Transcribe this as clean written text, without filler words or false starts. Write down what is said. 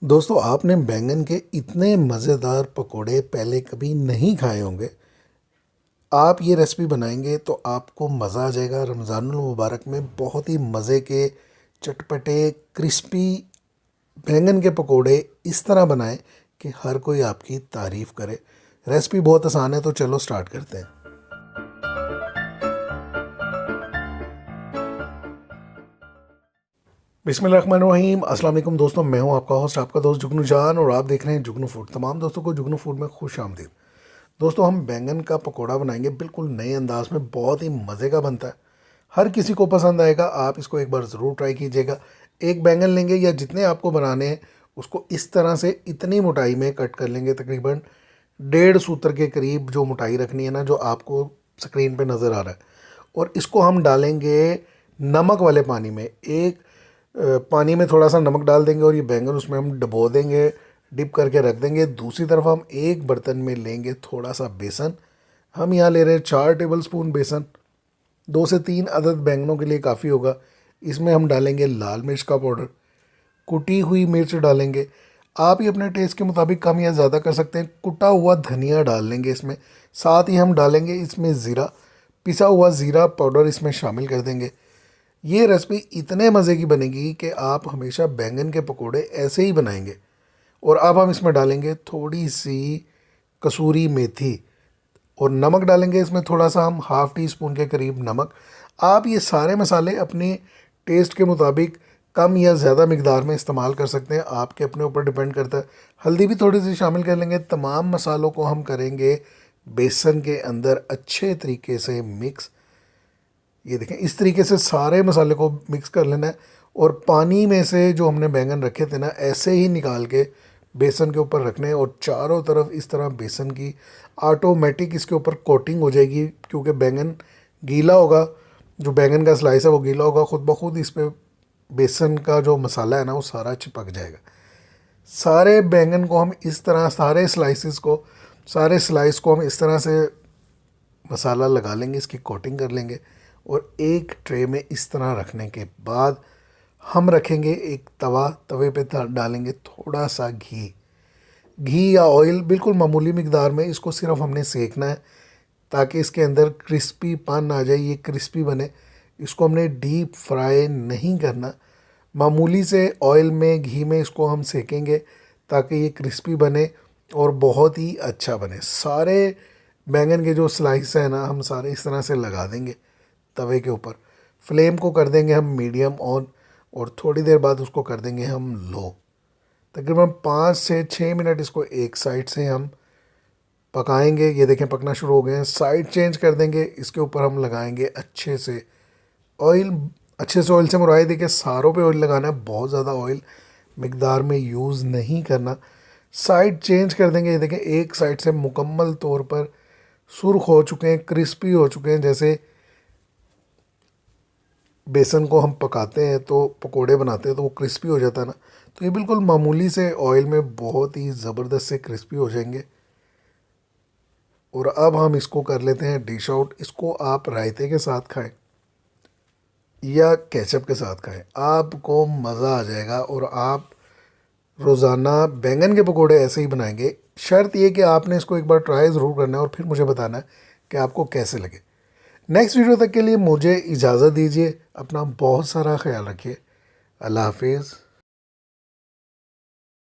दोस्तों आपने बैंगन के इतने मज़ेदार पकोड़े पहले कभी नहीं खाए होंगे। आप ये रेसिपी बनाएंगे तो आपको मज़ा आ जाएगा। रमज़ानुल मुबारक में बहुत ही मज़े के चटपटे क्रिस्पी बैंगन के पकोड़े इस तरह बनाएं कि हर कोई आपकी तारीफ़ करे। रेसिपी बहुत आसान है, तो चलो स्टार्ट करते हैं। बिस्मिल्लाहिर्रहमानिर्रहीम। अस्सलाम वालेकुम दोस्तों, मैं हूं आपका होस्ट, आपका दोस्त जुगनू जान, और आप देख रहे हैं जुगनू फूड। तमाम दोस्तों को जुगनू फूड में खुश आमदीद। दोस्तों हम बैंगन का पकोड़ा बनाएंगे बिल्कुल नए अंदाज में, बहुत ही मज़े का बनता है। हर किसी को पसंद आएगा। आप इसको एक बार ज़रूर ट्राई कीजिएगा। एक बैंगन लेंगे या जितने आपको बनाने हैं उसको इस तरह से इतनी मोटाई में कट कर लेंगे, तकरीबन 1.5 सूत्र के करीब जो मोटाई रखनी है ना, जो आपको स्क्रीन पे नज़र आ रहा है। और इसको हम डालेंगे नमक वाले पानी में। एक पानी में थोड़ा सा नमक डाल देंगे और ये बैंगन उसमें हम डबो देंगे, डिप करके रख देंगे। दूसरी तरफ हम एक बर्तन में लेंगे थोड़ा सा बेसन। हम यहाँ ले रहे हैं 4 टेबल स्पून बेसन। 2 से 3 अदद बैंगनों के लिए काफ़ी होगा। इसमें हम डालेंगे लाल मिर्च का पाउडर, कुटी हुई मिर्च डालेंगे। आप ही अपने टेस्ट के मुताबिक कम या ज़्यादा कर सकते हैं। कुटा हुआ धनिया डाल लेंगे इसमें। साथ ही हम डालेंगे इसमें ज़ीरा, पिसा हुआ ज़ीरा पाउडर इसमें शामिल कर देंगे। ये रेसिपी इतने मज़े की बनेगी कि आप हमेशा बैंगन के पकोड़े ऐसे ही बनाएंगे। और अब हम इसमें डालेंगे थोड़ी सी कसूरी मेथी और नमक डालेंगे इसमें थोड़ा सा, हम ½ टी स्पून के करीब नमक। आप ये सारे मसाले अपने टेस्ट के मुताबिक कम या ज़्यादा मिकदार में इस्तेमाल कर सकते हैं, आपके अपने ऊपर डिपेंड करता है। हल्दी भी थोड़ी सी शामिल कर लेंगे। तमाम मसालों को हम करेंगे बेसन के अंदर अच्छे तरीके से मिक्स। ये देखें, इस तरीके से सारे मसाले को मिक्स कर लेना है। और पानी में से जो हमने बैंगन रखे थे ना, ऐसे ही निकाल के बेसन के ऊपर रखने हैं। और चारों तरफ इस तरह बेसन की ऑटोमेटिक इसके ऊपर कोटिंग हो जाएगी, क्योंकि बैंगन गीला होगा। जो बैंगन का स्लाइस है वो गीला होगा, खुद ब खुद इस पर बेसन का जो मसाला है ना वो सारा चिपक जाएगा। सारे बैंगन को हम इस तरह, सारे स्लाइस को हम इस तरह से मसाला लगा लेंगे, इसकी कोटिंग कर लेंगे। और एक ट्रे में इस तरह रखने के बाद हम रखेंगे एक तवा। तवे पे डालेंगे थोड़ा सा घी या ऑयल, बिल्कुल मामूली मिकदार में। इसको सिर्फ हमने सेकना है ताकि इसके अंदर क्रिस्पी पन आ जाए, ये क्रिस्पी बने। इसको हमने डीप फ्राई नहीं करना, मामूली से ऑयल में, घी में इसको हम सेकेंगे ताकि ये क्रिस्पी बने और बहुत ही अच्छा बने। सारे बैंगन के जो स्लाइस है ना, हम सारे इस तरह से लगा देंगे तवे के ऊपर। फ्लेम को कर देंगे हम मीडियम ऑन, और थोड़ी देर बाद उसको कर देंगे हम लो। तकरीबन 5 से 6 मिनट इसको एक साइड से हम पकाएंगे। ये देखें पकना शुरू हो गए हैं। साइड चेंज कर देंगे। इसके ऊपर हम लगाएंगे अच्छे से ऑयल। अच्छे से ऑयल से मुराद देखिए, सारों पे ऑयल लगाना है, बहुत ज़्यादा ऑयल मिकदार में यूज़ नहीं करना। साइड चेंज कर देंगे। ये देखें एक साइड से मुकम्मल तौर पर सुर्ख हो चुके हैं, क्रिस्पी हो चुके हैं। जैसे बेसन को हम पकाते हैं तो पकोड़े बनाते हैं तो वो क्रिस्पी हो जाता है ना, तो ये बिल्कुल मामूली से ऑयल में बहुत ही ज़बरदस्त से क्रिस्पी हो जाएंगे। और अब हम इसको कर लेते हैं डिश आउट। इसको आप रायते के साथ खाएं या केचप के साथ खाएं, आपको मज़ा आ जाएगा। और आप रोज़ाना बैंगन के पकोड़े ऐसे ही बनाएंगे। शर्त ये कि आपने इसको एक बार ट्राई ज़रूर करना है और फिर मुझे बताना है कि आपको कैसे लगे। नेक्स्ट वीडियो तक के लिए मुझे इजाज़त दीजिए। अपना बहुत सारा ख्याल रखिए। अल्लाह हाफिज़।